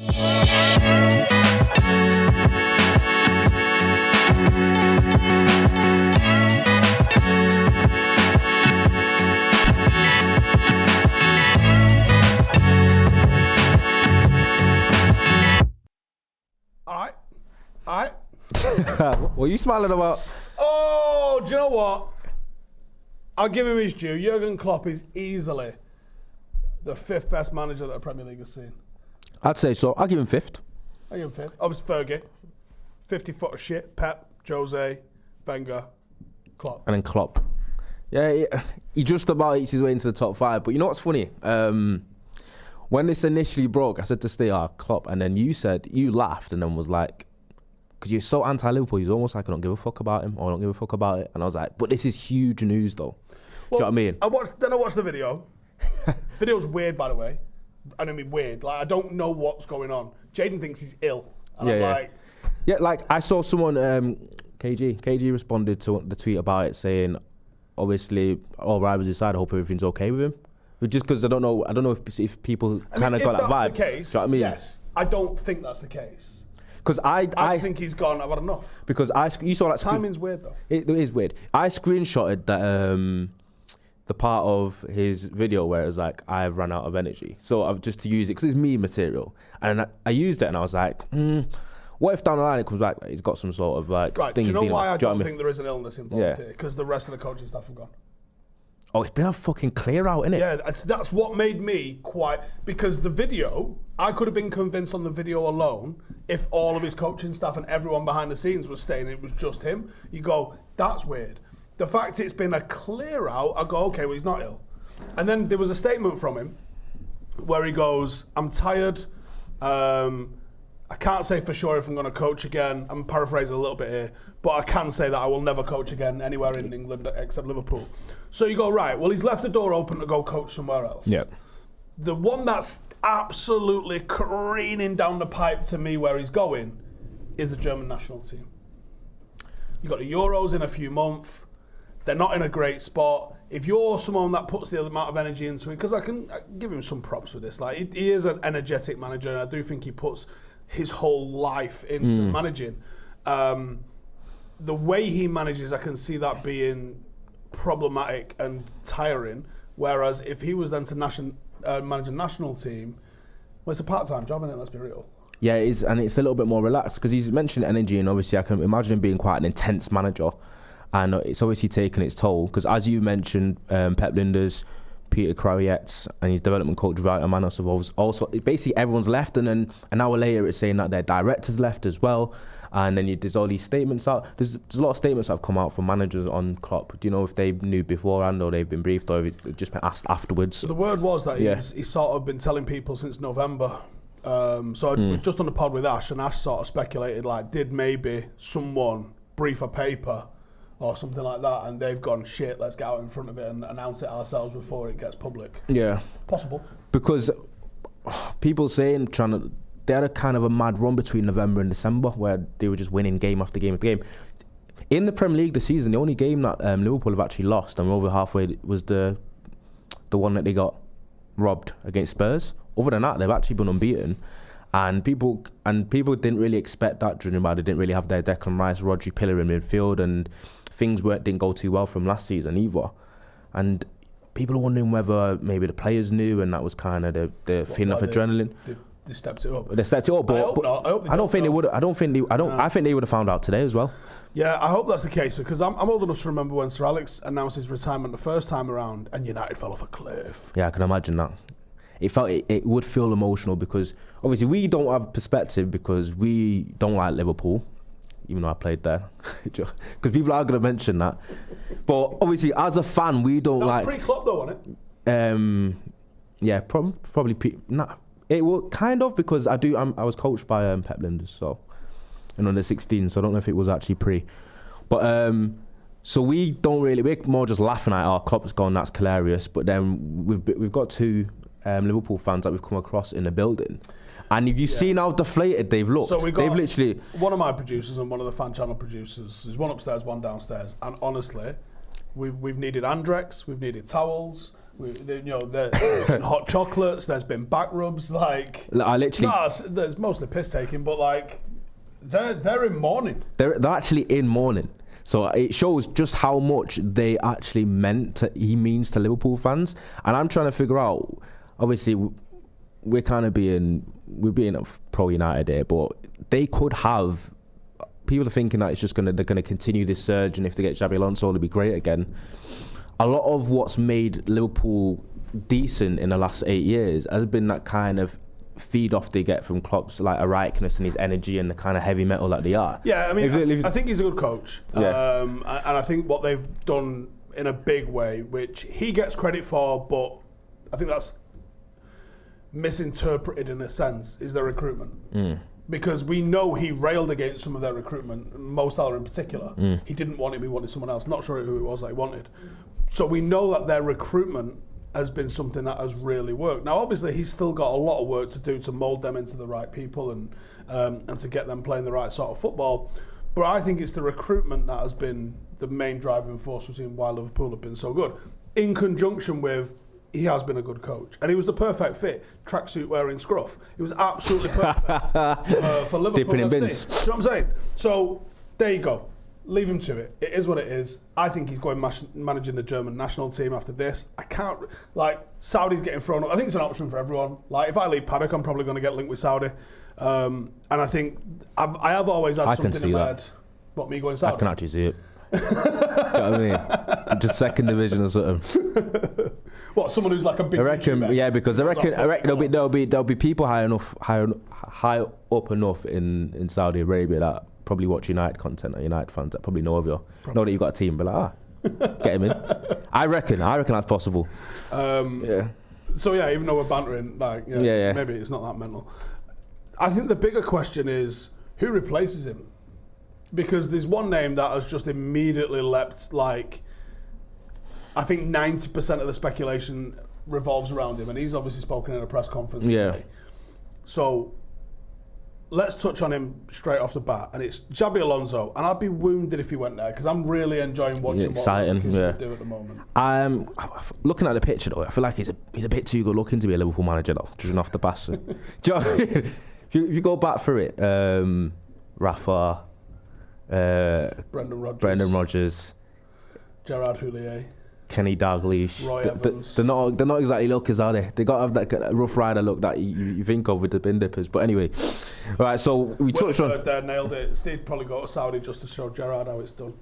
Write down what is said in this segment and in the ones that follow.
All right. What are you smiling about? Oh, do you know what? I'll give him his due. Jurgen Klopp is easily the 5th best manager that the Premier League has seen. I'd say so. I'll give him 5th. I give him 5th. Obviously Fergie, 50 foot of shit. Pep, Jose, Wenger, Klopp. And then Klopp. Yeah, he just about eats his way into the top 5. But you know what's funny? When this initially broke, I said to stay Klopp, and then you laughed and then was like, because you're so anti-Liverpool, you're almost like, I don't give a fuck about him, or I don't give a fuck about it. And I was like, but this is huge news though. Well, do you know what I mean? Then I watched the video. Video's weird, by the way. I don't mean weird. Like, I don't know what's going on. Jaden thinks he's ill. And I'm like... Yeah, like, I saw someone, KG responded to the tweet about it saying, obviously, all rivals aside, I hope everything's okay with him. But just because I don't know if people kind of got that vibe. If that's the case, do you know what I mean? Yes. I don't think that's the case. Because I think he's gone, I've had enough. Because you saw that... Timing's weird, though. It is weird. I screenshotted that the part of his video where it was like, I've run out of energy. So I've just to use it, because it's meme material. And I used it, and I was like, what if down the line it comes back, he's got some sort of like... Right, thing do you know why I don't think think there is an illness involved here? Because the rest of the coaching staff have gone. Oh, it's been a fucking clear out, innit? Yeah, that's what made me quite... Because the video, I could have been convinced on the video alone if all of his coaching staff and everyone behind the scenes was staying, it was just him. You go, that's weird. The fact it's been a clear out, I go, okay, well, he's not ill. And then there was a statement from him where he goes, I'm tired. I can't say for sure if I'm going to coach again. I'm paraphrasing a little bit here, but I can say that I will never coach again anywhere in England except Liverpool. So you go, right, well, he's left the door open to go coach somewhere else. Yeah. The one that's absolutely careening down the pipe to me where he's going is the German national team. You've got the Euros in a few months. They're not in a great spot. If you're someone that puts the amount of energy into it, because I give him some props with this. Like, he is an energetic manager, and I do think he puts his whole life into managing. The way he manages, I can see that being problematic and tiring. Whereas if he was then to manage a national team, well, it's a part-time job, isn't it? Let's be real. Yeah, it is, and it's a little bit more relaxed because he's mentioned energy, and obviously I can imagine him being quite an intense manager, and it's obviously taken its toll. Because as you mentioned, Pep Linders, Peter Krawietz, and his development coach Walter Manos have also basically everyone's left, and then an hour later it's saying that their directors left as well. And then there's all these statements out. There's a lot of statements that have come out from managers on Klopp. Do you know if they knew beforehand or they've been briefed or if it's just been asked afterwards? So the word was that he's sort of been telling people since November. So I was just on the pod with Ash, and Ash sort of speculated, like, did maybe someone brief a paper or something like that, and they've gone, shit, let's get out in front of it and announce it ourselves before it gets public. Yeah. Possible. Because people saying they had a kind of a mad run between November and December where they were just winning game after game after game. In the Premier League this season, the only game that Liverpool have actually lost, and we're over halfway, was the one that they got robbed against Spurs. Other than that, they've actually been unbeaten. And people didn't really expect that, during they didn't really have their Declan Rice, Rodri pillar in midfield, and things didn't go too well from last season either. And people are wondering whether maybe the players knew, and that was kind of the feeling of adrenaline. They stepped it up. They stepped it up, but I don't think they would. I think they would have found out today as well. Yeah, I hope that's the case, because I'm old enough to remember when Sir Alex announced his retirement the first time around, and United fell off a cliff. Yeah, I can imagine that. It would feel emotional because obviously we don't have perspective because we don't like Liverpool, even though I played there. Because people are going to mention that. But obviously, as a fan, we don't like. Pre-Klopp though, wasn't it? Yeah, probably. It will kind of, because I was coached by Pep Linders, so in under 16, so I don't know if it was actually pre. But so we don't really. We're more just laughing at Klopp's gone. That's hilarious. But then we've got two Liverpool fans that we've come across in the building, and if you've seen how deflated they've looked, so they've literally. One of my producers and one of the fan channel producers. There's one upstairs, one downstairs, and honestly, we've needed Andrex, we've needed towels, There's been hot chocolates, there's been back rubs, like I literally. There's mostly piss taking, but like they're in mourning. They're actually in mourning. So it shows just how much he means to Liverpool fans. And I'm trying to figure out. Obviously, we're being pro United here, but they could have. People are thinking that they're gonna continue this surge, and if they get Xabi Alonso, it'll be great again. A lot of what's made Liverpool decent in the last 8 years has been that kind of feed off they get from Klopp's like Ericness and his energy and the kind of heavy metal that they are. Yeah, I mean, I think he's a good coach. Yeah. And I think what they've done in a big way, which he gets credit for, but I think that's misinterpreted in a sense, is their recruitment. Because we know he railed against some of their recruitment, Mo Salah in particular. He didn't want him, he wanted someone else. Not sure who it was that he wanted. So we know that their recruitment has been something that has really worked. Now, obviously, he's still got a lot of work to do to mould them into the right people and to get them playing the right sort of football. But I think it's the recruitment that has been the main driving force between why Liverpool have been so good. In conjunction with, he has been a good coach. And he was the perfect fit. Tracksuit wearing scruff. It was absolutely perfect for Liverpool. Dipping in bins. You know what I'm saying? So, there you go. Leave him to it. It is what it is. I think he's going managing the German national team after this. I can't, Saudi's getting thrown up. I think it's an option for everyone. Like, if I leave Paddock, I'm probably going to get linked with Saudi. And I think, I have always had something in my head. What, me going Saudi? I can actually see it. Do you know what I mean? Just second division or something. What, someone who's like a big YouTuber? Yeah, because I reckon there'll be people high up enough in Saudi Arabia that probably watch United content, or United fans that probably know of you. Know that you've got a team, but get him in. I reckon that's possible. Yeah. So yeah, even though we're bantering, maybe it's not that mental. I think the bigger question is who replaces him, because there's one name that has just immediately leapt. Like, I think 90% of the speculation revolves around him, and he's obviously spoken in a press conference today. So let's touch on him straight off the bat, and it's Xabi Alonso. And I'd be wounded if he went there, because I'm really enjoying watching what he's do at the moment. Looking at the picture though, I feel like he's a bit too good looking to be a Liverpool manager though, judging off the bastard. Do you know what I mean? If you go back through it, Rafa, Brendan Rodgers, Gerard Houllier, Kenny Dalglish, Roy Evans. They're not exactly lookers, are they? They got to have that rough rider look that you think of with the bin dippers. But anyway, right. So we touched on. Nailed it. Steve probably go to Saudi just to show Gerard how it's done.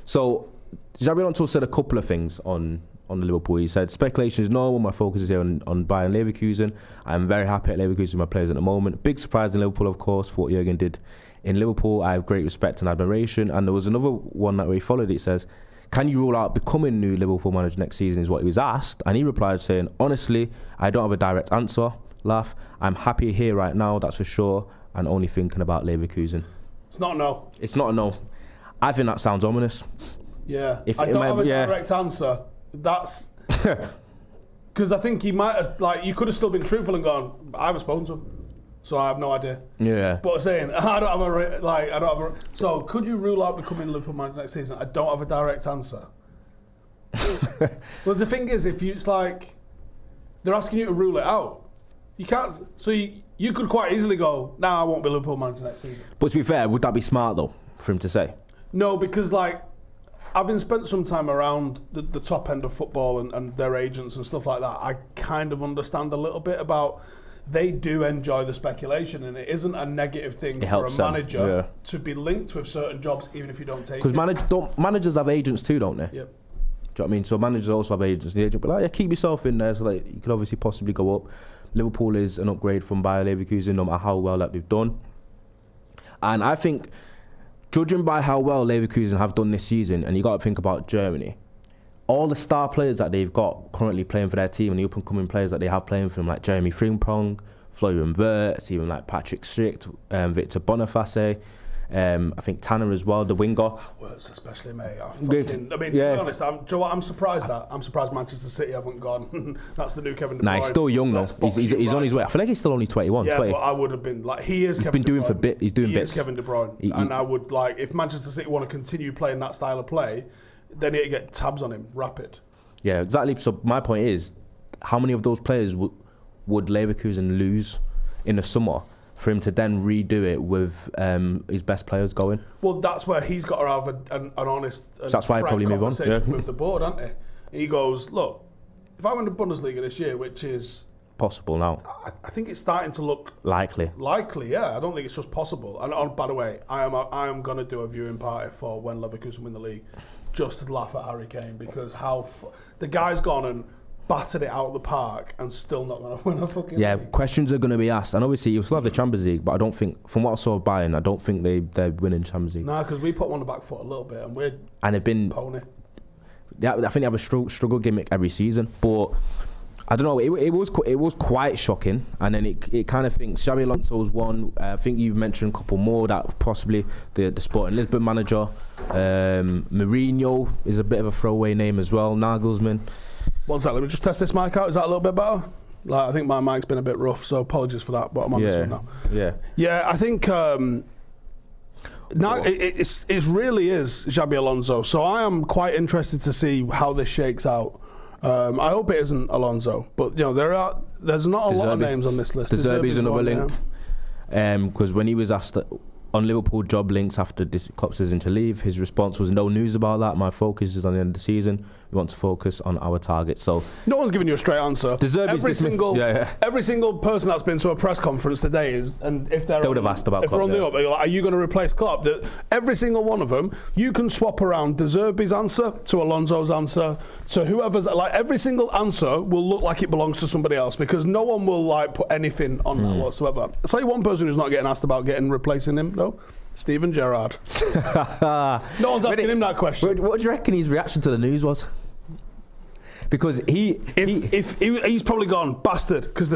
So Xabi Alonso said a couple of things on the Liverpool. He said speculation is normal. My focus is here on Bayern Leverkusen. I'm very happy at Leverkusen with my players at the moment. Big surprise in Liverpool, of course, for what Jurgen did in Liverpool. I have great respect and admiration. And there was another one that we followed. It says, can you rule out becoming new Liverpool manager next season, is what he was asked. And he replied saying, honestly, I don't have a direct answer. Laugh. I'm happy here right now, that's for sure, and only thinking about Leverkusen. It's not a no. It's not a no. I think that sounds ominous. Yeah. I don't have a direct answer. That's... Because I think he might have... you could have still been truthful and gone, I haven't spoken to him, so I have no idea. Yeah. But saying, I don't have a... So, could you rule out becoming Liverpool manager next season? I don't have a direct answer. Well, the thing is, it's like... They're asking you to rule it out. You can't... So, you could quite easily go, I won't be Liverpool manager next season. But to be fair, would that be smart, though, for him to say? No, because, having spent some time around the top end of football and their agents and stuff like that, I kind of understand a little bit about... They do enjoy the speculation, and it isn't a negative thing for a manager to be linked with certain jobs, even if you don't take it. Because managers have agents too, don't they? Yep. Do you know what I mean? So managers also have agents. The agent will be like, keep yourself in there, so you could obviously possibly go up. Liverpool is an upgrade from Bayer Leverkusen, no matter how well that they've done. And I think, judging by how well Leverkusen have done this season, and you got to think about Germany, all the star players that they've got currently playing for their team, and the up-and-coming players that they have playing for them, like Jeremy Frimpong, Florian Wirtz, even like Patrick Schick, Victor Boniface, I think Tanner as well, the winger. Wirtz especially, mate. To be honest, I'm surprised that. I'm surprised Manchester City haven't gone. That's the new Kevin De Bruyne. He's still young though. He's on his way. I feel like he's still only 21. Yeah, 20. but I would have been he is. He's Kevin been doing De Bruyne. He's doing bits. He is Kevin De Bruyne, and I would if Manchester City want to continue playing that style of play, they need to get tabs on him rapid. Yeah, exactly. So my point is, how many of those players would Leverkusen lose in the summer for him to then redo it with his best players going? Well, that's where he's got to have an honest and so that's why I probably move on. With the board, hasn't he? He goes, look, if I win the Bundesliga this year, which is possible now, I think it's starting to look likely. Yeah, I don't think it's just possible. And by the way, I am going to do a viewing party for when Leverkusen win the league, just to laugh at Harry Kane, because the guy's gone and battered it out of the park and still not going to win a fucking league. Questions are going to be asked, and obviously you still have the Champions League, but I don't think, from what I saw of Bayern, I don't think they're winning Champions League. No, because we put them on the back foot a little bit, and they've been pony. Yeah, I think they have a struggle gimmick every season, but I don't know. It was quite shocking, and then it kind of thinks Xabi Alonso's one. I think you've mentioned a couple more, that possibly the Sporting Lisbon manager, Mourinho is a bit of a throwaway name as well. Nagelsmann. One sec, let me just test this mic out. Is that a little bit better? I think my mic's been a bit rough, so apologies for that. But I'm on this one now. Yeah. I think it really is Xabi Alonso. So I am quite interested to see how this shakes out. I hope it isn't Alonso, but there's not a lot of names on this list. De Zerbi's another link, because when he was asked on Liverpool job links after Klopp's decision to leave, his response was no news about that. My focus is on the end of the season. We want to focus on our targets. So no one's giving you a straight answer. Every single person that's been to a press conference today they would have asked about Klopp. If they're on the up, are you going to replace Klopp? Every single one of them, you can swap around De Zerbi's answer to Alonso's answer to whoever's. Every single answer will look like it belongs to somebody else, because no one will put anything on that whatsoever. I'll tell you one person who's not getting asked about replacing him though. Steven Gerrard. No one's asking him that question. What do you reckon his reaction to the news was? Because he's probably gone bastard, because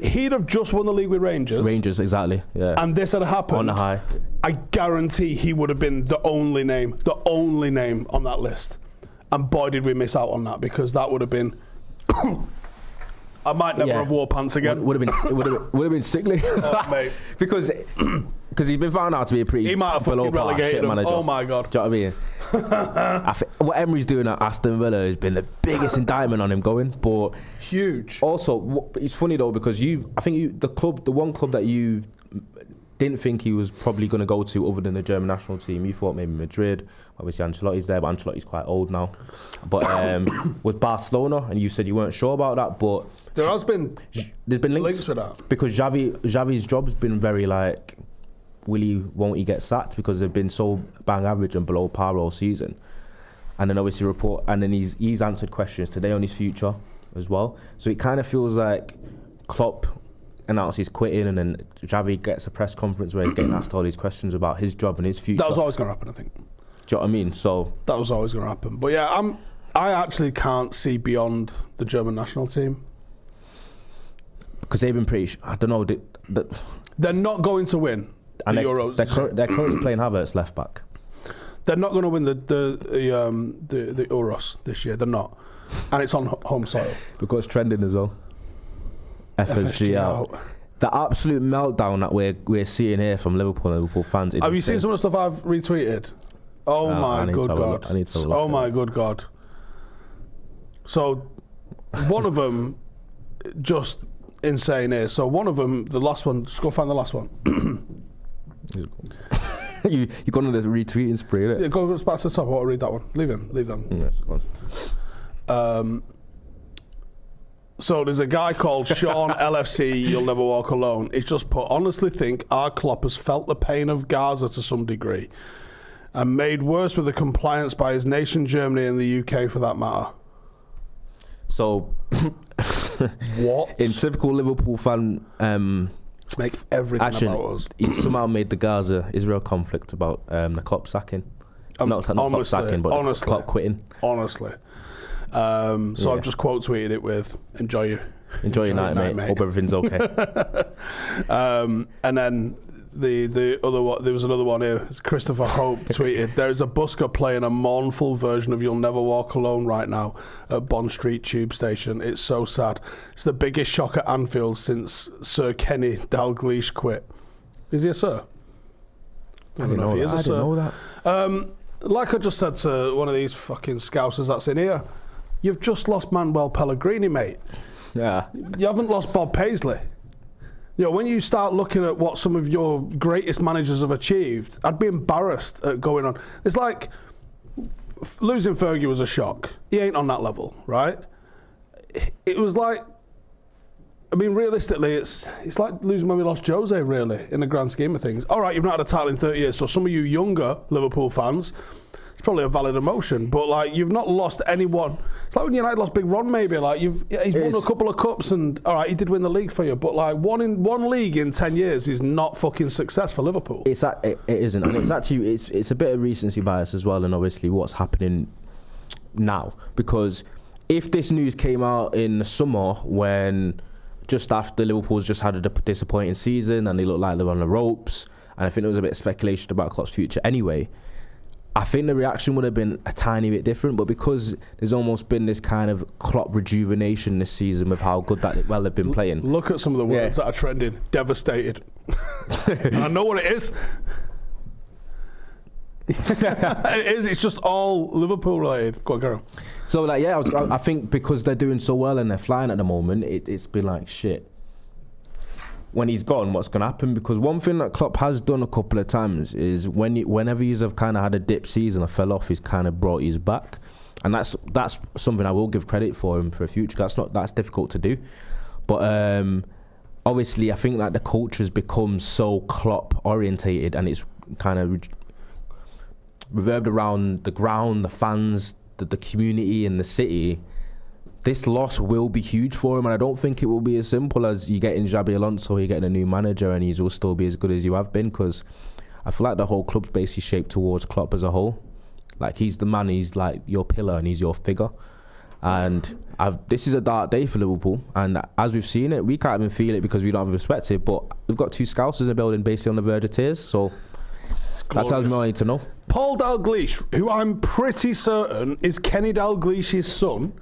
he'd have just won the league with Rangers, exactly, yeah, and this had happened on the high, I guarantee he would have been the only name on that list. And boy, did we miss out on that, because that would have been I might never have wore pants again. Would have been sickly. Oh, mate. because he's been found out to be a pretty he might have fucking relegated him. Manager. Oh my god. Do you know what I mean? I think what Emery's doing at Aston Villa has been the biggest indictment on him going. But huge. Also, it's funny though, because the one club that you didn't think he was probably going to go to other than the German national team, you thought maybe Madrid. Obviously Ancelotti's there, but Ancelotti's quite old now. But was Barcelona, and you said you weren't sure about that, but there's been links with that, because Xavi's job's been very won't he get sacked, because they've been so bang average and below par all season. And then obviously he's answered questions today on his future as well. So it kind of feels like Klopp announces quitting, and then Xavi gets a press conference where he's getting asked all these questions about his job and his future. That was always going to happen, I think. Do you know what I mean? So that was always going to happen. But yeah, I actually can't see beyond the German national team, because they've been pretty. I don't know. They're not going to win the Euros. They're currently playing Havertz left back. They're not going to win the Euros this year. They're not, and it's on home soil. Because it's trending as well. FSG out. The absolute meltdown that we're seeing here from Liverpool fans. Have you seen some of the stuff I've retweeted? Oh my good God. Oh my good God. So one of them, just insane here. So one of them, the last one, just go find the last one. you gone on this retweeting spree, innit? Yeah, go back to the top. I want to read that one. Leave them. Yes, go on. So there's a guy called Sean LFC, You'll Never Walk Alone. He's just put, honestly think our Klopp has felt the pain of Gaza to some degree, and made worse with the compliance by his nation, Germany, and the UK for that matter. So, what? In typical Liverpool fan, make everything about us. He somehow made the Gaza-Israel conflict about the Klopp sacking. Not Klopp sacking, but Klopp quitting. Honestly. So I've just quote tweeted it with enjoy your night, mate. Hope everything's okay. And then the other one, there was another one here. Christopher Hope tweeted, there is a busker playing a mournful version of You'll Never Walk Alone right now at Bond Street Tube Station. It's so sad. It's the biggest shock at Anfield since Sir Kenny Dalglish quit. Is he a sir? I don't know if he is a sir. I didn't know that. Like I just said to one of these fucking scousers that's in here, You've just lost Manuel Pellegrini, mate. Yeah. You haven't lost Bob Paisley. You know, when you start looking at what some of your greatest managers have achieved, I'd be embarrassed at going on. It's like losing Fergie was a shock. He ain't on that level, right? It was like, I mean, realistically, it's like losing when we lost Jose, really, in the grand scheme of things. All right, you've not had a title in 30 years, so some of you younger Liverpool fans, it's probably a valid emotion, but, like, you've not lost anyone. It's like when United lost Big Ron, maybe. Like, he's won a couple of cups, and, all right, he did win the league for you, but, like, one league in 10 years is not fucking success for Liverpool. It isn't, and it's actually, it's a bit of recency bias as well, and obviously what's happening now, because if this news came out in the summer when just after Liverpool's just had a disappointing season and they looked like they were on the ropes, and I think there was a bit of speculation about Klopp's future anyway, I think the reaction would have been a tiny bit different, but because there's almost been this kind of Klopp rejuvenation this season with how good they've been playing. Look at some of the words that are trending. Devastated. And I know what it is. It is. It's just all Liverpool related. Go on, Carol. So, like, yeah, I think because they're doing so well and they're flying at the moment, it's been like, shit. When he's gone, what's going to happen? Because one thing that Klopp has done a couple of times is whenever he's have kind of had a dip season or fell off, he's kind of brought his back, and that's something I will give credit for him for the future. That's difficult to do, but obviously I think that the culture has become so Klopp orientated, and it's kind of reverbed around the ground, the fans, the community and the city. This loss will be huge for him, and I don't think it will be as simple as you getting Xabi Alonso, you getting a new manager, and he will still be as good as you have been, because I feel like the whole club's basically shaped towards Klopp as a whole. Like, he's the man, he's like your pillar and he's your figure. And this is a dark day for Liverpool, and as we've seen it, we can't even feel it because we don't have a perspective, but we've got two Scousers in the building basically on the verge of tears, so that's how we need to know. Paul Dalglish, who I'm pretty certain is Kenny Dalglish's son,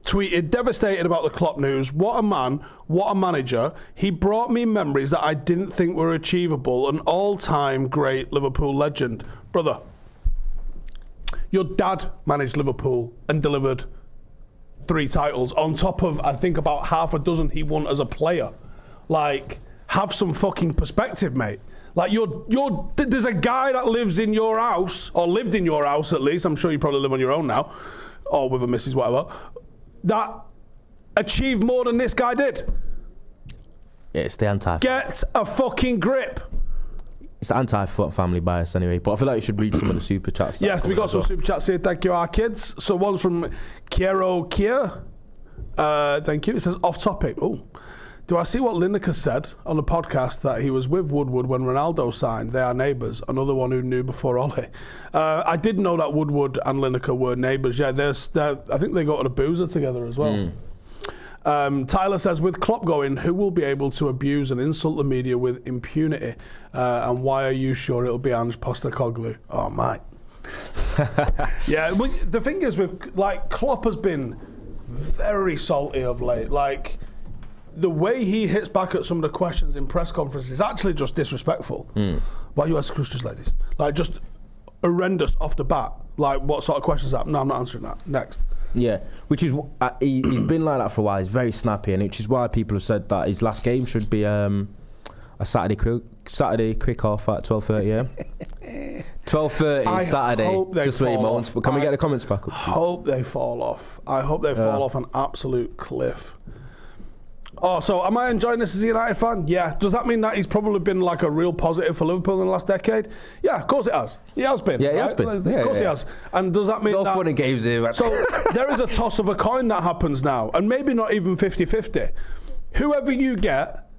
tweeted, devastated about the Klopp news. What a man, what a manager. He brought me memories that I didn't think were achievable. An all-time great Liverpool legend. Brother, your dad managed Liverpool and delivered 3 titles on top of, I think, about half a dozen he won as a player. Like, have some fucking perspective, mate. Like, there's a guy that lives in your house, or lived in your house at least, I'm sure you probably live on your own now, or with a missus, whatever, that achieved more than this guy did. Yeah, it's the anti. Get a fucking grip. It's the anti-family bias anyway, but I feel like you should read some of the super chats. Yes, we got some super chats here. Thank you, our kids. So one's from Kiero Kier. Thank you. It says, off topic. Oh. Do I see what Lineker said on the podcast that he was with Woodward when Ronaldo signed? They are neighbours. Another one who knew before Ollie. I did know that Woodward and Lineker were neighbours. Yeah, I think they go to the boozer together as well. Tyler says, with Klopp going, who will be able to abuse and insult the media with impunity? And why are you sure it'll be Ange Postecoglou? Oh, mate. Yeah, the thing is, Klopp has been very salty of late. Like, the way he hits back at some of the questions in press conferences is actually just disrespectful. Why you ask questions like this? Like, just horrendous off the bat. Like, what sort of questions are that? No, I'm not answering that. Next. Yeah, which is he's been like that for a while. He's very snappy, and which is why people have said that his last game should be a Saturday quick off at 12:30 a.m. 12:30 Saturday. Just wait moments. But can we get the comments back up? I hope they fall off. I hope they fall off an absolute cliff. Oh, so am I enjoying this as a United fan? Yeah. Does that mean that he's probably been like a real positive for Liverpool in the last decade? Yeah, of course it has. He has been. Yeah, he has been. Of course he has. And does that mean it's all fun and games here. So there is a toss of a coin that happens now, and maybe not even 50-50. Whoever you get,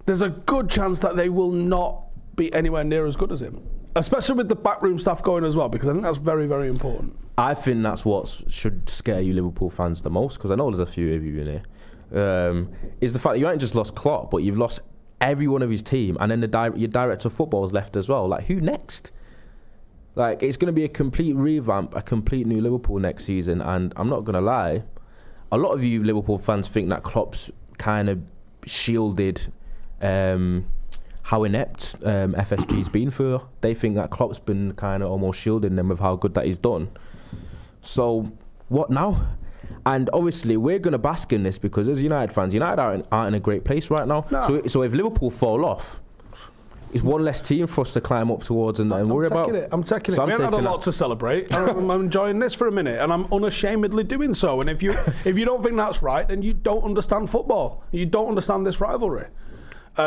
there's a good chance that they will not be anywhere near as good as him. Especially with the backroom staff going as well, because I think that's very, very important. I think that's what should scare you Liverpool fans the most, because I know there's a few of you in here. Is the fact that you ain't just lost Klopp, but you've lost every one of his team, and then your director of football is left as well. Like, who next? Like, it's going to be a complete revamp, a complete new Liverpool next season, and I'm not going to lie, a lot of you Liverpool fans think that Klopp's kind of shielded how inept FSG's been for. They think that Klopp's been kind of almost shielding them with how good that he's done. So, what now? And obviously, we're going to bask in this because as United fans, United aren't in a great place right now. No. So if Liverpool fall off, it's one less team for us to climb up towards and worry about. I'm taking it. We haven't had a lot to celebrate. I'm enjoying this for a minute, and I'm unashamedly doing so. And if you don't think that's right, then you don't understand football. You don't understand this rivalry.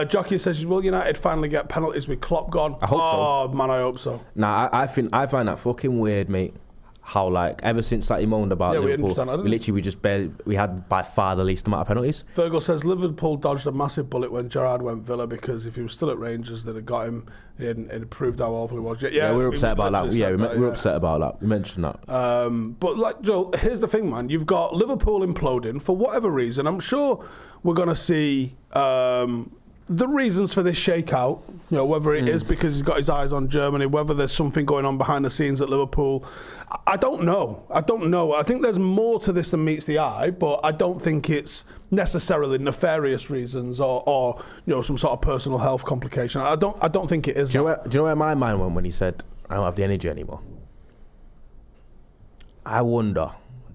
Jockey says, will United finally get penalties with Klopp gone? I hope so. Oh, man, I hope so. Nah, I find that fucking weird, mate. How, like, ever since that he moaned about Liverpool, we had by far the least amount of penalties. Fergal says Liverpool dodged a massive bullet when Gerrard went Villa because if he was still at Rangers, they'd have got him and proved how awful he was. Yeah, we were upset about that. Yeah, we're upset about that. We mentioned that. But, like, Joel, here's the thing, man. You've got Liverpool imploding for whatever reason. I'm sure we're going to see the reasons for this shakeout, whether it is because he's got his eyes on Germany, whether there's something going on behind the scenes at Liverpool, I don't know. I think there's more to this than meets the eye, but I don't think it's necessarily nefarious reasons or some sort of personal health complication. I don't think it is. Do you know where my mind went when he said, I don't have the energy anymore? I wonder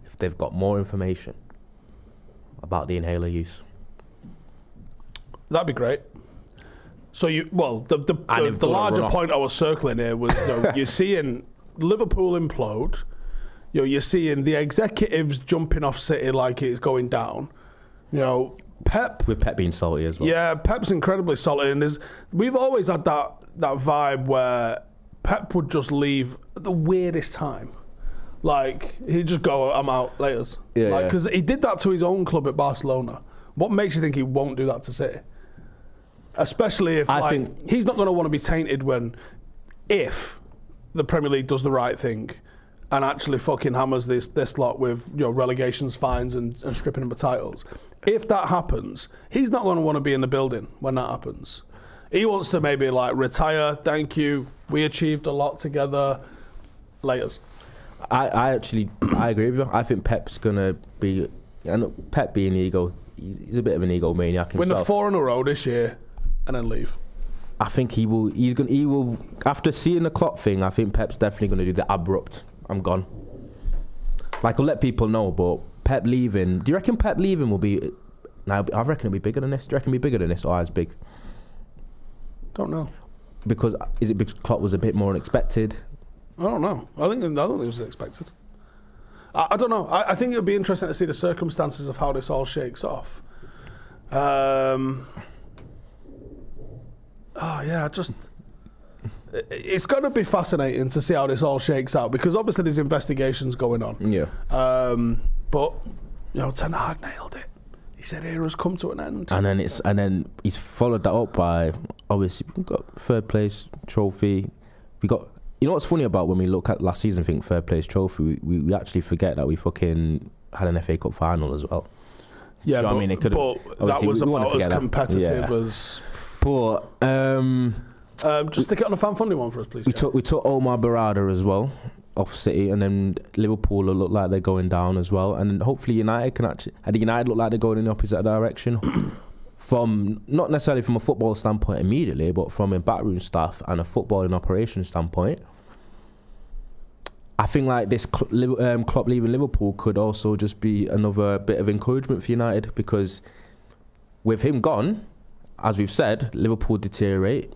if they've got more information about the inhaler use. That'd be great. So the larger point I was circling here was you're seeing Liverpool implode. You're seeing the executives jumping off City like it's going down. Pep with Pep being salty as well. Yeah, Pep's incredibly salty, and we've always had that vibe where Pep would just leave at the weirdest time. Like he'd just go, "I'm out, laters." Yeah, because he did that to his own club at Barcelona. What makes you think he won't do that to City? Especially if he's not going to want to be tainted if the Premier League does the right thing and actually fucking hammers this lot with relegations, fines and stripping them of titles. If that happens, he's not going to want to be in the building when that happens. He wants to maybe retire. Thank you. We achieved a lot together. Laters. I agree with you. I think Pep's going to be, and Pep being ego, he's a bit of an egomaniac himself. Win the 4 in a row this year and then leave. I think he will. After seeing the Klopp thing, I think Pep's definitely going to do the abrupt. I'm gone. I'll let people know, but Pep leaving. Do you reckon Pep leaving will be? Now I reckon it'll be bigger than this. Do you reckon it'll be bigger than this or as big? Don't know. Because Klopp was a bit more unexpected? I don't know. I don't think it was expected. I don't know. I think it would be interesting to see the circumstances of how this all shakes off. It's going to be fascinating to see how this all shakes out because obviously there's investigations going on. Yeah. But Ten Hag nailed it. He said era's come to an end. And then he's followed that up by obviously we got third place trophy. We got. You know what's funny about when we look at last season, think third place trophy, we actually forget that we fucking had an FA Cup final as well. Yeah, but that was about as competitive as. But just stick it on a fan funding one for us, please. We took Omar Barada as well off City, and then Liverpool will look like they're going down as well, and hopefully United can actually. And United look like they're going in the opposite direction. From not necessarily from a football standpoint immediately, but from a backroom staff and a footballing operation standpoint, I think this Klopp leaving Liverpool could also just be another bit of encouragement for United because with him gone, as we've said, Liverpool deteriorate.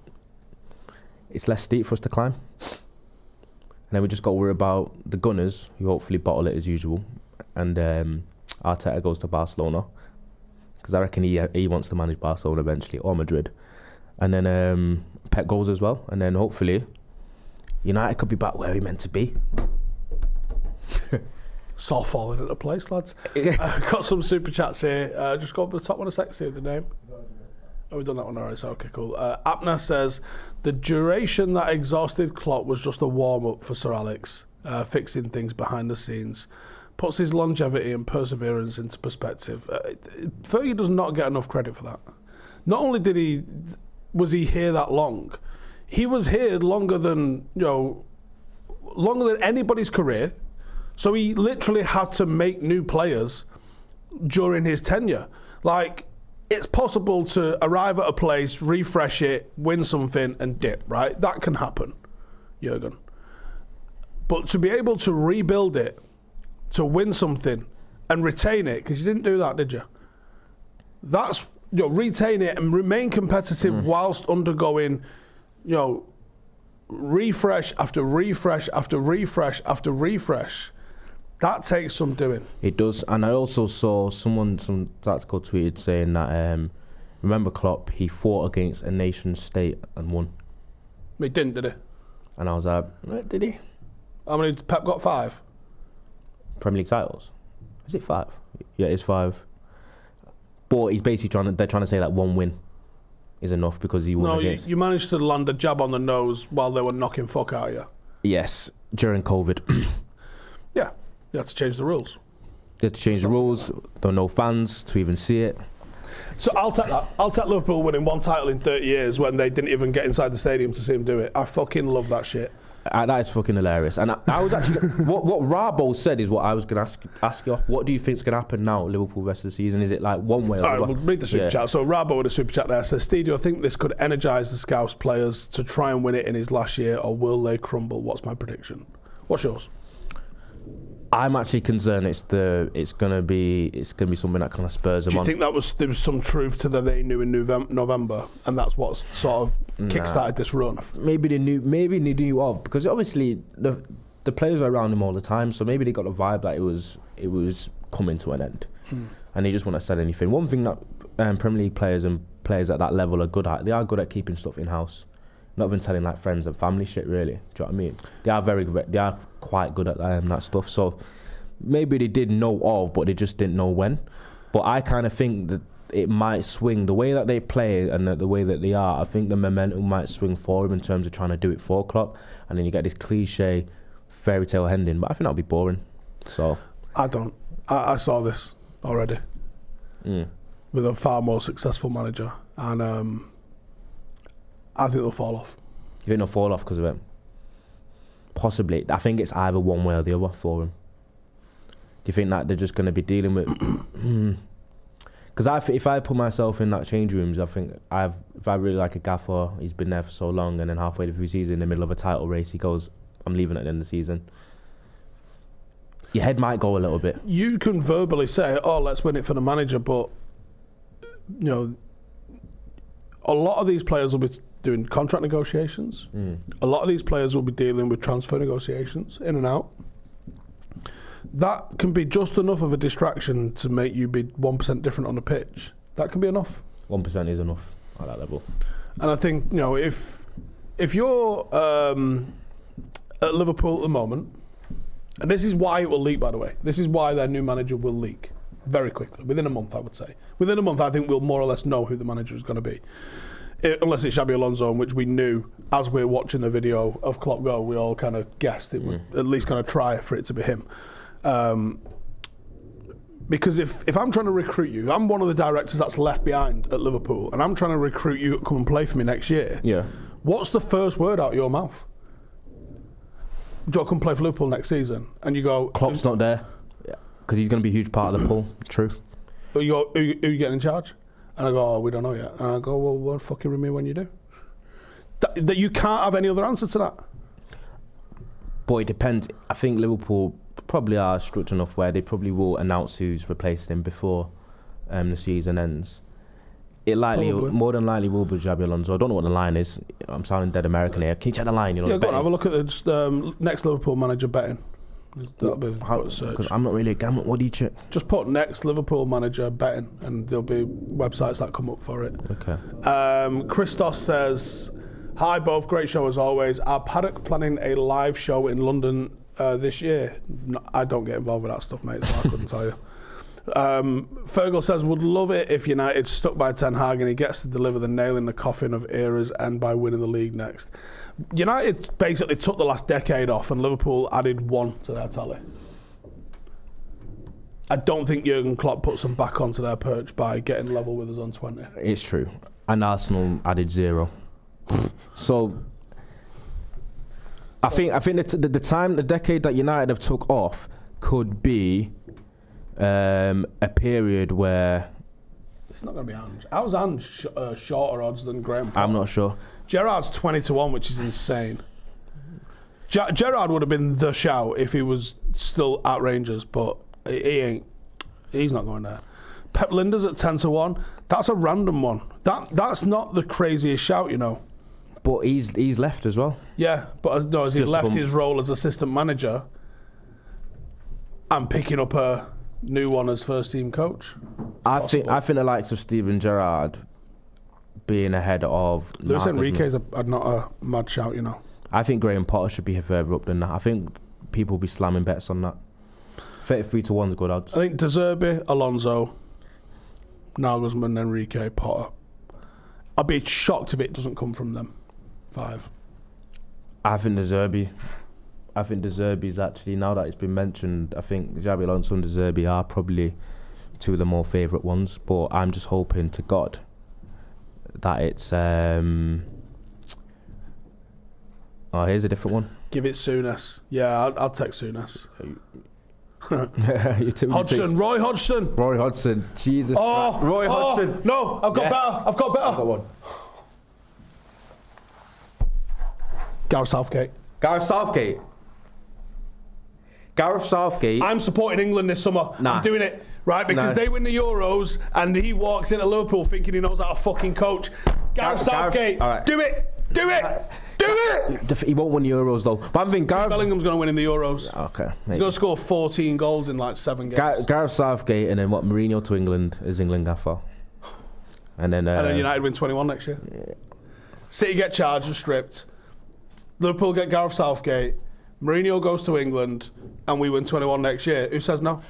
It's less steep for us to climb, and then we just got to worry about the Gunners, who hopefully bottle it as usual, and Arteta goes to Barcelona. Because I reckon he wants to manage Barcelona eventually, or Madrid. And then Pep goes as well. And then hopefully United could be back where we meant to be. It's all falling into place, lads. Got some super chats here. Just go up to the top one a sec, see the name. Oh, we've done that one already, so okay, cool. Apna says, the duration that exhausted Klopp was just a warm-up for Sir Alex, fixing things behind the scenes. Puts his longevity and perseverance into perspective. Fergie does not get enough credit for that. Not only was he here that long, he was here longer than anybody's career. So he literally had to make new players during his tenure. It's possible to arrive at a place, refresh it, win something, and dip. Right, that can happen, Jurgen. But to be able to rebuild it, to win something and retain it, because you didn't do that, did you? That's, retain it and remain competitive whilst undergoing, refresh after refresh after refresh after refresh. That takes some doing. It does. And I also saw some tactical tweeted saying that, remember Klopp, he fought against a nation state and won. He didn't, did he? And I was like, did he? How many Pep got? 5? Premier League titles? Is it 5? Yeah, it's 5. But he's basically they're trying to say that one win is enough because he won against... No, you managed to land a jab on the nose while they were knocking fuck out of you. Yes, during COVID. Yeah, you had to change the rules. You had to change the rules. There were no fans to even see it. So I'll take that. I'll take Liverpool winning 1 title in 30 years when they didn't even get inside the stadium to see him do it. I fucking love that shit. That is fucking hilarious. And I was actually... what Rabo said is what I was going to ask you off. What do you think's going to happen now, Liverpool rest of the season? Is it like one way or All right, we'll read the super chat. So Rabo with a super chat there says, Steve, do you think this could energise the Scouse players to try and win it in his last year, or will they crumble? What's my prediction? What's yours? I'm actually concerned it's gonna be something that kind of spurs them on. Do you think there was some truth to that they knew in November, and that's what sort of kickstarted this run? Maybe they knew of, because obviously the players are around him all the time, so maybe they got a vibe that it was coming to an end, and they just want to sell anything. One thing that Premier League players and players at that level are good at, they are good at keeping stuff in house. Not even telling like friends and family shit, really. Do you know what I mean? They are quite good at that stuff. So maybe they did know of, but they just didn't know when. But I kind of think that it might swing the way that they play and the way that they are. I think the momentum might swing for him in terms of trying to do it for Klopp, and then you get this cliche fairy tale ending. But I think that'll be boring. So I don't. I saw this already with a far more successful manager, and I think they'll fall off. You think they'll fall off because of it? Possibly. I think it's either one way or the other for him. Do you think that they're just going to be dealing with... Because if I put myself in that change rooms, I think if I really like a gaffer, he's been there for so long, and then halfway through the season, in the middle of a title race, he goes, I'm leaving at the end of the season. Your head might go a little bit. You can verbally say, let's win it for the manager, but, a lot of these players will be doing contract negotiations. A lot of these players will be dealing with transfer negotiations, in and out. That can be just enough of a distraction to make you be 1% different on the pitch. That can be enough. 1% is enough at that level. And I think, if you're at Liverpool at the moment, and this is why it will leak, by the way. This is why their new manager will leak very quickly, within a month, I would say. Within a month, I think we'll more or less know who the manager is going to be. Unless it's Xabi Alonso, in which we knew, as we were watching the video of Klopp go, we all kind of guessed it would at least kind of try for it to be him. Because if I'm trying to recruit you, I'm one of the directors that's left behind at Liverpool, and I'm trying to recruit you to come and play for me next year. Yeah. What's the first word out of your mouth? Do you come play for Liverpool next season? And you go... Klopp's not there. Because he's going to be a huge part of the pull. True. You go, who you getting in charge? And I go, we don't know yet. And I go, well fucking with me when you do. That you can't have any other answer to that. But it depends. I think Liverpool probably are structured enough where they probably will announce who's replacing him before the season ends. More than likely will be Xabi Alonso. I don't know what the line is. I'm sounding dead American here. Can you check the line? Yeah, go on, have a look at the next Liverpool manager betting. That'll be a search. Because I'm not really a gambler. What do you check? Just put next Liverpool manager betting, and there'll be websites that come up for it. Okay. Christos says, hi both, great show as always. Are Paddock planning a live show in London this year? No, I don't get involved with that stuff, mate, so I couldn't tell you. Fergal says, would love it if United stuck by Ten Hag and he gets to deliver the nail in the coffin of era's end by winning the league next. United basically took the last decade off, and Liverpool added 1 to their tally. I don't think Jurgen Klopp puts them back onto their perch by getting level with us on 20. It's true. And Arsenal added 0. So I think the decade that United have took off could be a period where... It's not going to be Ange. How's Ange shorter odds than Graham Potter? I'm not sure. Gerrard's 20-1, which is insane. Gerrard would have been the shout if he was still at Rangers, but he ain't. He's not going there. Pep Linders at 10-1. That's a random one. That's not the craziest shout, you know. But he's left as well. Yeah, but no, as he left his role as assistant manager and picking up a new one as first team coach. I think the likes of Steven Gerrard being ahead of Luis Enrique's not a mad shout, you know. I think Graham Potter should be further up than that. I think people will be slamming bets on that. 33-1 is good odds. I think De Zerbi, Alonso, Nagelsmann, Enrique, Potter. I'd be shocked if it doesn't come from them 5. I think De Zerbi's actually, now that it's been mentioned, I think Xabi Alonso and De Zerbi are probably 2 of the more favourite ones. But I'm just hoping to God that it's here's a different one. Give it Souness. Yeah, I'll take Souness. Hodgson, Roy Hodgson. Roy Hodgson. Jesus Christ. Roy Hodgson. No, I've got better. I've got one. Gareth Southgate. Gareth Southgate. I'm supporting England this summer. Nah. I'm doing it, right? Because they win the Euros and he walks into Liverpool thinking he knows how to fucking coach. Gareth Southgate. Right. Do it. He won't win the Euros though. But I'm thinking Bellingham's going to win in the Euros. Okay. Maybe. He's going to score 14 goals in like 7 games. Gareth Southgate and then Mourinho to England as England gaffer. And then United win 21 next year. Yeah. City get charged and stripped. Liverpool get Gareth Southgate. Mourinho goes to England and we win 21 next year. Who says no?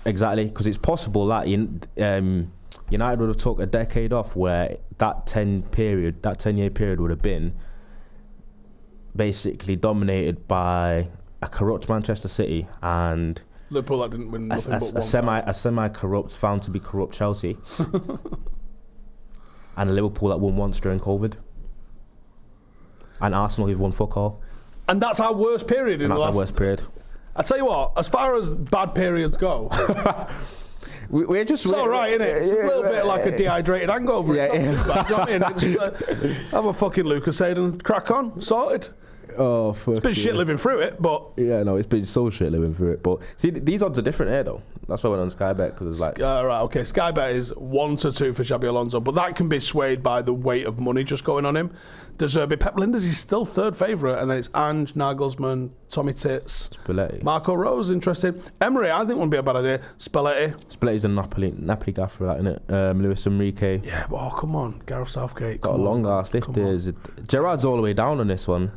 Exactly, because it's possible that United would have took a decade off where that 10-year period would have been basically dominated by a corrupt Manchester City and Liverpool that didn't win nothing but a semi-corrupt, found to be corrupt Chelsea and a Liverpool that won once during COVID and Arsenal who've won fuck all. And that's our worst period in the last... That's our worst period. I tell you what, as far as bad periods go, it's all right, isn't it? It's a little bit like a dehydrated hangover. Yeah, it's not too bad, you know what I mean? Just, have a fucking Lucasade and crack on, sorted. Oh, fuck. It's been shit living through it, but... Yeah, no, it's been so shit living through it. But see, these odds are different here, though. That's why I went on Sky Bet, because it's like... right, okay, Sky Bet is 1-2 for Xabi Alonso, but that can be swayed by the weight of money just going on him. De Zerbi, Pep Linders is still third favourite, and then it's Ange, Nagelsmann, Tommy Tits, Spalletti. Marco Rose, interesting. Emery, I think wouldn't be a bad idea. Spalletti's a Napoli gaffer, that, innit? Luis Enrique. Yeah, but come on, Gareth Southgate. Got a long ass lift there. Gerrard's all the way down on this one.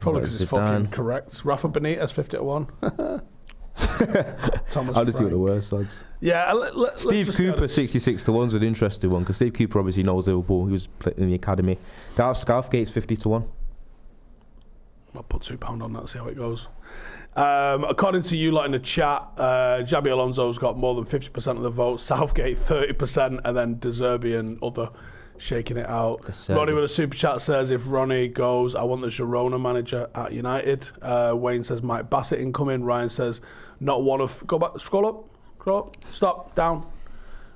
Probably because it's fucking correct. Rafa Benitez 50-1. I'll just see what the worst odds. Yeah, Steve Cooper 66-1 is an interesting one because Steve Cooper obviously knows Liverpool. He was in the academy. Gareth Southgate's 50-1. I'll put £2 on that, see how it goes. According to you lot in the chat, Xabi Alonso's got more than 50% of the vote, Southgate 30%, and then De Zerbi and other shaking it out. Ronnie with a super chat says, if Ronnie goes, I want the Girona manager at United. Wayne says, Mike Bassett incoming. Ryan says, not one of... Go back, scroll up, stop, down.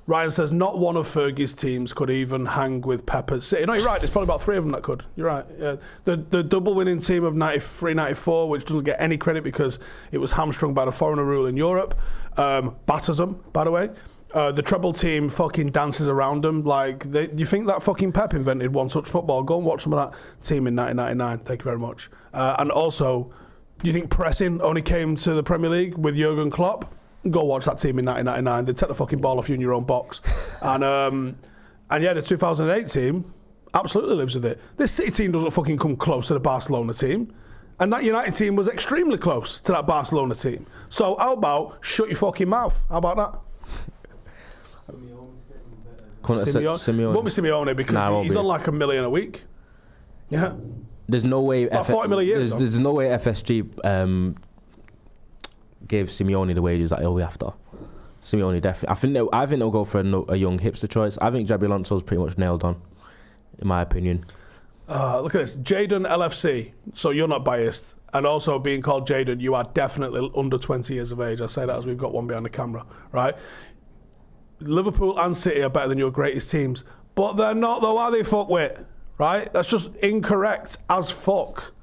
Ryan says, not one of Fergie's teams could even hang with Pepper's City. No, you're right, there's probably about 3 of them that could. You're right. Yeah. The double winning team of 93-94, which doesn't get any credit because it was hamstrung by the foreigner rule in Europe, batters them, by the way. The treble team fucking dances around them. Like, you think that fucking Pep invented one-touch football? Go and watch some of that team in 1999. Thank you very much. And also, do you think pressing only came to the Premier League with Jurgen Klopp? Go watch that team in 1999. They take the fucking ball off you in your own box. And yeah, the 2008 team absolutely lives with it. This City team doesn't fucking come close to the Barcelona team. And that United team was extremely close to that Barcelona team. So how about shut your fucking mouth? How about that? Simeone. Won't be Simeone because he's on like $1 million a week. Yeah. There's no way. About 40 million years. There's no way FSG gave Simeone the wages that he'll be after. Simeone definitely. I think they'll go for a young hipster choice. I think Xabi Alonso's pretty much nailed on, in my opinion. Look at this, Jadon LFC. So you're not biased, and also being called Jadon, you are definitely under 20 years of age. I say that as we've got one behind the camera, right? Liverpool and City are better than your greatest teams, but they're not though, are they, fuckwit? Right? That's just incorrect as fuck.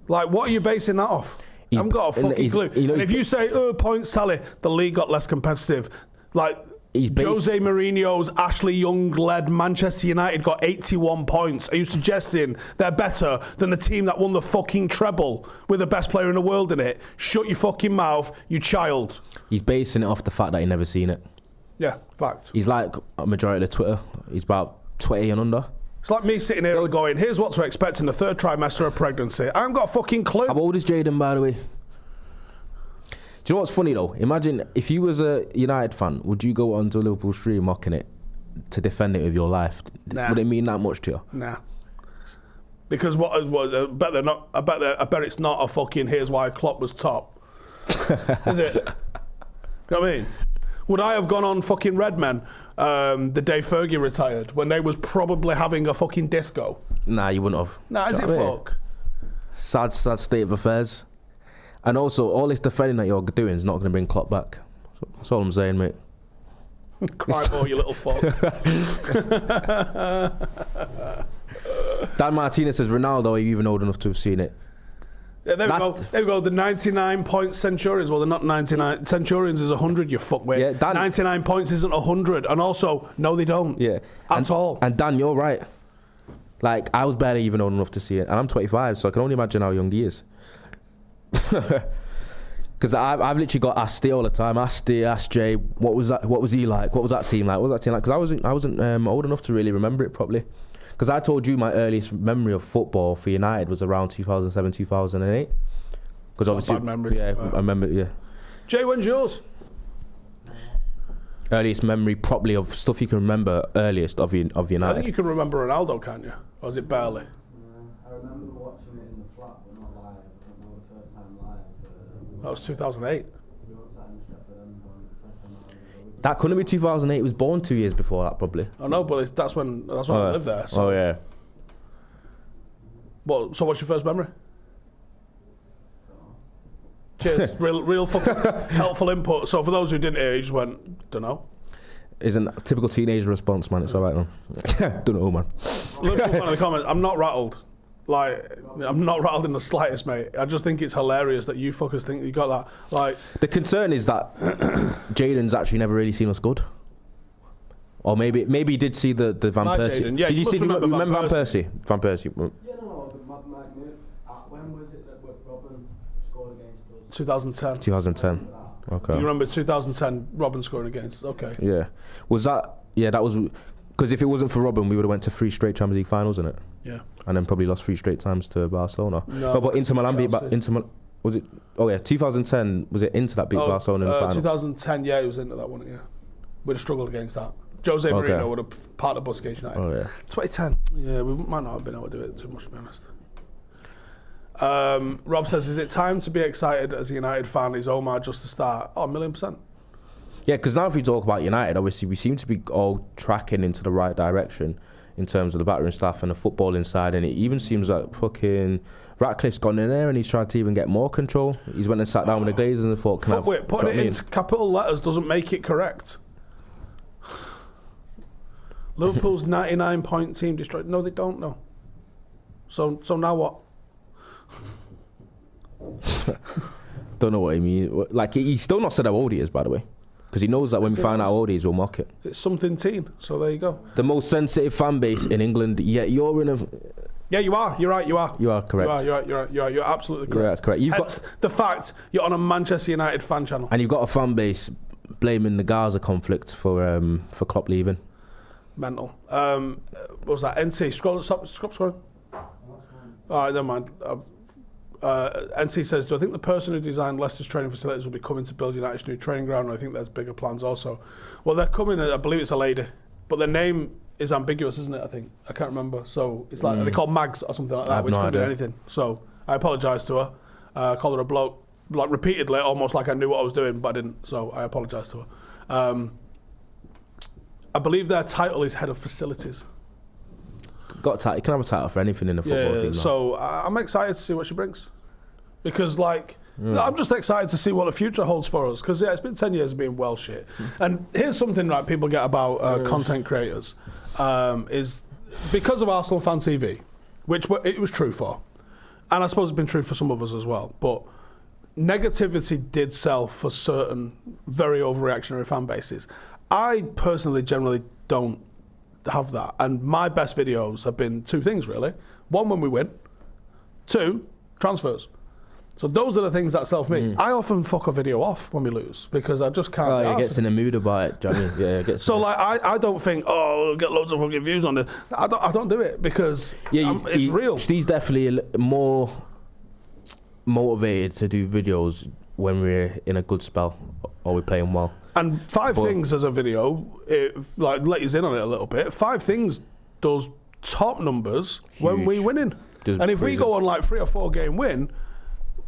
Like, what are you basing that off? I haven't got a fucking clue. And if you say, points tally, the league got less competitive. Like, Jose Mourinho's Ashley Young-led Manchester United got 81 points. Are you suggesting they're better than the team that won the fucking treble with the best player in the world in it? Shut your fucking mouth, you child. He's basing it off the fact that he never seen it. Yeah, fact. He's like a majority of Twitter. He's about 20 and under. It's like me sitting here going, here's what to expect in the third trimester of pregnancy. I haven't got a fucking clue. How old is Jaden, by the way? Do you know what's funny though? Imagine if you was a United fan, would you go onto a Liverpool stream mocking it to defend it with your life? Nah. Would it mean that much to you? Nah. Because what was? I bet they're not. I bet it's not a fucking. Here's why Klopp was top. Is it? You know what I mean? Would I have gone on fucking Redmen the day Fergie retired when they was probably having a fucking disco? Nah, you wouldn't have. Nah, is it fuck? Sad state of affairs. And also, all this defending that you're doing is not going to bring Klopp back. That's all I'm saying, mate. Cry more, you little fuck. Dan Martinez says, Ronaldo, are you even old enough to have seen it? Yeah, there we go. There we go. The 99-point Centurions. Well, they're not 99. Centurions is 100, you fuckwit. Yeah, 99 points isn't 100. And also, no, they don't. Yeah. At all. And Dan, you're right. Like, I was barely even old enough to see it. And I'm 25, so I can only imagine how young he is. Because I've literally got asked it all the time. Asked Jay, what was that? What was he like? What was that team like? What was that team like? Because I wasn't old enough to really remember it properly. Because I told you my earliest memory of football for United was around 2007, 2008. Because obviously, bad memory. Yeah, I remember. Yeah. Jay, when's yours? Earliest memory, probably of stuff you can remember. Earliest of United. I think you can remember Ronaldo, can't you? Or is it barely? I remember watching it in the flat, but not live. I don't know the first time live. That was 2008. That couldn't be 2008. It was born 2 years before that, probably. Oh no, but that's when I lived there. So. Oh yeah. Well, so what's your first memory? Cheers. real fucking helpful input. So for those who didn't hear, he just went, don't know. Isn't a typical teenager response, man. It's all right, man. Don't know, man. Liverpool fan in the comments. I'm not rattled. Like, I'm not rattled in the slightest, mate. I just think it's hilarious that you fuckers think you got that. Like, the concern is that Jaden's actually never really seen us good. Or maybe he did see the Van Persie. Jaden. Yeah, did you see remember Van Persie? Van Persie. Yeah, no. When was it that Robin scored against us? 2010. 2010. Okay. You remember 2010 Robin scoring against? Okay. Yeah. Was that? Yeah, that was. Because if it wasn't for Robin, we would have went to 3 straight Champions League finals, innit? Yeah. And then probably lost 3 straight times to Barcelona. No, but Inter Milan beat was it? Oh yeah, 2010 was it Inter that beat Barcelona in the final? 2010, yeah, it was into that one. Yeah, we'd have struggled against that. Jose Mourinho would have part of the bus against United. Oh yeah. 2010, yeah, we might not have been able to do it too much, to be honest. Rob says, is it time to be excited as a United fan? Is Omar just a start? Oh, 1,000,000%. Yeah, because now if we talk about United, obviously we seem to be all tracking into the right direction in terms of the backroom staff and the footballing side, and it even seems like fucking Ratcliffe's gone in there and he's tried to even get more control. He's went and sat down with the Glazers and thought, putting it in capital letters doesn't make it correct. Liverpool's 99-point team destroyed. No, they don't know. So now what? Don't know what he means. Like, he's still not said how old he is, by the way. Because he knows that when we find out how old he is, we'll mock it. It's something teen, so there you go. The most sensitive fan base in England, yet you're in a... Yeah, you are. You're right, you are. You are correct. You're right. You're absolutely correct. Yeah, that's correct. Hence, the fact you're on a Manchester United fan channel. And you've got a fan base blaming the Gaza conflict for Klopp leaving. Mental. What was that? NT, stop scrolling. All right, never mind. NT says, do I think the person who designed Leicester's training facilities will be coming to build United's new training ground? Or I think there's bigger plans also. Well, they're coming, I believe it's a lady, but their name is ambiguous, isn't it? I think. I can't remember. So it's like, are they called Mags or something like that, which could be anything. So I apologise to her. I called her a bloke, like repeatedly, almost like I knew what I was doing, but I didn't. So I apologise to her. I believe their title is Head of Facilities. You can have a title for anything in the football team. So I'm excited to see what she brings. Because, I'm just excited to see what the future holds for us. Because, it's been 10 years of being well shit. And here's something that people get about content creators. Is because of Arsenal Fan TV, which it was true for. And I suppose it's been true for some of us as well. But negativity did sell for certain very overreactionary fan bases. I personally generally don't have that. And my best videos have been two things, really. One, when we win. Two, transfers. So those are the things that sell for me. I often fuck a video off when we lose because I just can't. Oh, he gets in the mood about it. Do you know what I mean? Yeah, it gets so like I don't think we'll get loads of fucking views on it. I don't do it because it's real. Steve's definitely more motivated to do videos when we're in a good spell or we're playing well. And five things as a video, like let you in on it a little bit. 5 things does top numbers when we winning. And if we go on like 3 or 4 game win.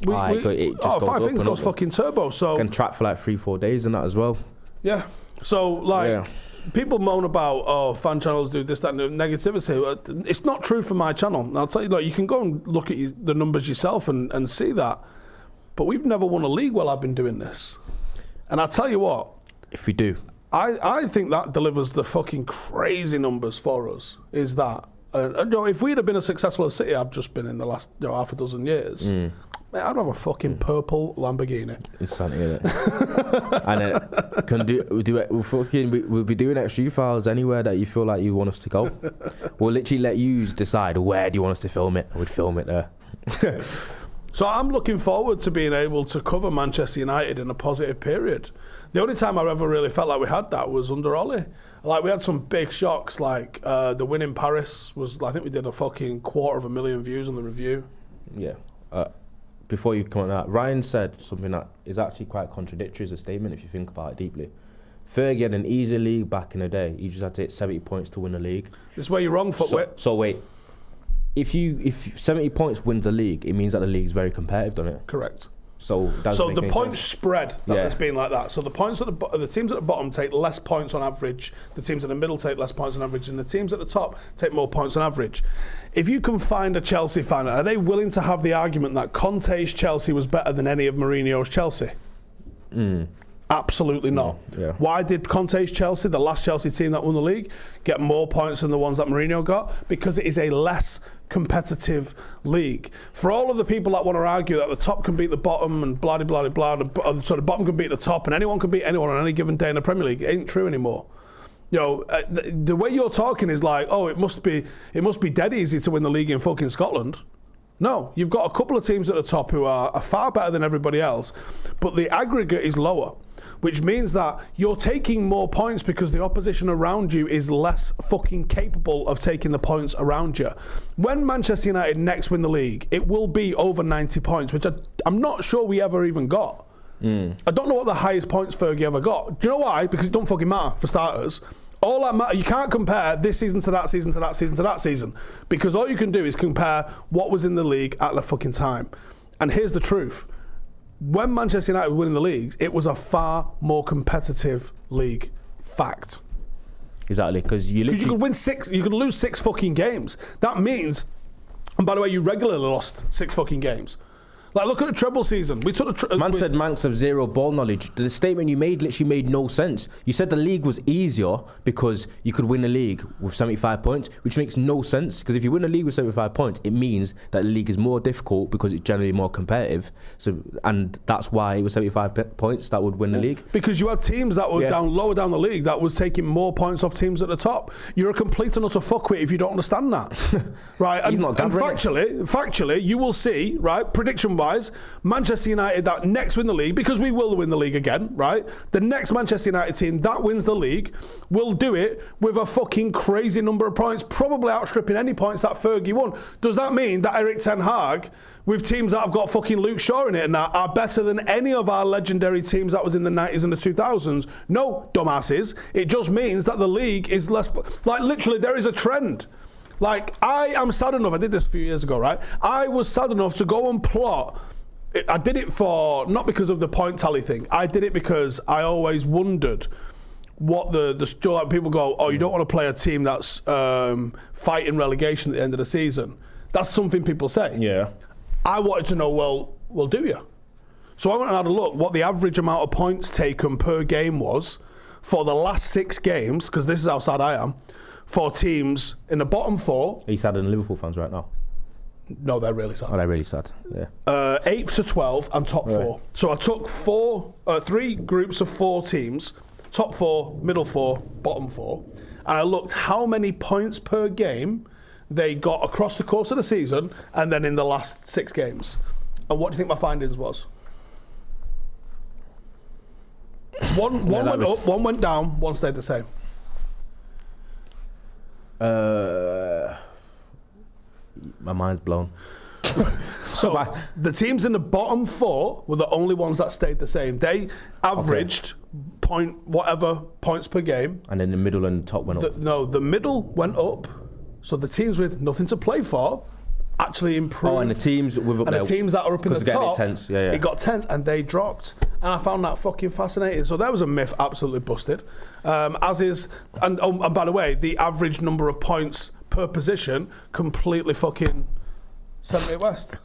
It just goes 5 things goes fucking turbo. So can track for like 3-4 days and that as well. Yeah. So like people moan about fan channels do this, that, and negativity. It's not true for my channel. I'll tell you, like you can go and look at the numbers yourself and see that. But we've never won a league while I've been doing this. And I'll tell you what. If we do, I think that delivers the fucking crazy numbers for us. Is that if we'd have been as successful as City, I've just been in the last half a dozen years. Mate, I'd have a fucking purple Lamborghini. Insanity, isn't it? We'll be doing extra files anywhere that you feel like you want us to go. We'll literally let you decide where do you want us to film it. We'd film it there. So I'm looking forward to being able to cover Manchester United in a positive period. The only time I ever really felt like we had that was under Ollie. Like we had some big shocks, like the win in Paris was. I think we did a fucking 250,000 views on the review. Yeah. Before you come on that, Ryan said something that is actually quite contradictory as a statement if you think about it deeply. Fergie had an easy league back in the day. He just had to hit 70 points to win the league. This is where you're wrong, Footwit. So wait, if 70 points wins the league, it means that the league's very competitive, doesn't it? Correct. So the points spread that's been like that. So the points at the teams at the bottom take less points on average. The teams in the middle take less points on average, and the teams at the top take more points on average. If you can find a Chelsea fan, are they willing to have the argument that Conte's Chelsea was better than any of Mourinho's Chelsea? Absolutely not. Yeah. Why did Conte's Chelsea, the last Chelsea team that won the league, get more points than the ones that Mourinho got? Because it is a less competitive league. For all of the people that want to argue that the top can beat the bottom and blah blah blah blah, so the bottom can beat the top and anyone can beat anyone on any given day in the Premier League, it ain't true anymore. You know, the way you're talking is like, oh, it must be dead easy to win the league in fucking Scotland. No, you've got a couple of teams at the top who are far better than everybody else, but the aggregate is lower, which means that you're taking more points because the opposition around you is less fucking capable of taking the points around you. When Manchester United next win the league, it will be over 90 points, which I'm not sure we ever even got. I don't know what the highest points Fergie ever got. Do you know why? Because it don't fucking matter, for starters. All that matter, you can't compare this season to that season to that season to that season, because all you can do is compare what was in the league at the fucking time. And here's the truth. When Manchester United were winning the leagues, it was a far more competitive league. Fact. Exactly, because you could win 6, you could lose 6 fucking games. That means, and by the way, you regularly lost 6 fucking games. Like, look at the treble season. We took the Man said Manx have zero ball knowledge. The statement you made literally made no sense. You said the league was easier because you could win the league with 75 points, which makes no sense. Because if you win a league with 75 points, it means that the league is more difficult because it's generally more competitive. So, and that's why it was 75 points that would win the league. Because you had teams that were lower down the league that was taking more points off teams at the top. You're a complete and utter fuckwit if you don't understand that. Right? He's not factually, you will see, right, prediction-wise, Manchester United that next win the league, because we will win the league again, right? The next Manchester United team that wins the league will do it with a fucking crazy number of points, probably outstripping any points that Fergie won. Does that mean that Erik Ten Hag, with teams that have got fucking Luke Shaw in it and that, are better than any of our legendary teams that was in the 90s and the 2000s? No, dumbasses. It just means that the league is less... Like, literally, there is a trend. Like, I am sad enough, I did this a few years ago, right? I was sad enough to go and plot. I did it for, not because of the point tally thing. I did it because I always wondered what like people go, oh, you don't want to play a team that's fighting relegation at the end of the season. That's something people say. Yeah. I wanted to know, well, do you? So I went and had a look what the average amount of points taken per game was for the last 6 games, because this is how sad I am, for teams in the bottom 4. Are you sad than Liverpool fans right now? No, they're really sad. Oh, they're really sad. Yeah. 8th to 12 and top 4. So I took 3 groups of 4 teams, top 4, middle 4, bottom 4, and I looked how many points per game they got across the course of the season and then in the last 6 games. And what do you think my findings was? One went up, one went down, one stayed the same. My mind's blown. So the teams in the bottom 4 were the only ones that stayed the same. They averaged points per game. And then the middle and top went up. The middle went up. So the teams with nothing to play for actually improved. Oh, and the teams with up and there, the teams that are up in the top, tense. it got tense and they dropped. And I found that fucking fascinating. So that was a myth absolutely busted. As is, and by the way, the average number of points per position completely fucking sent me west.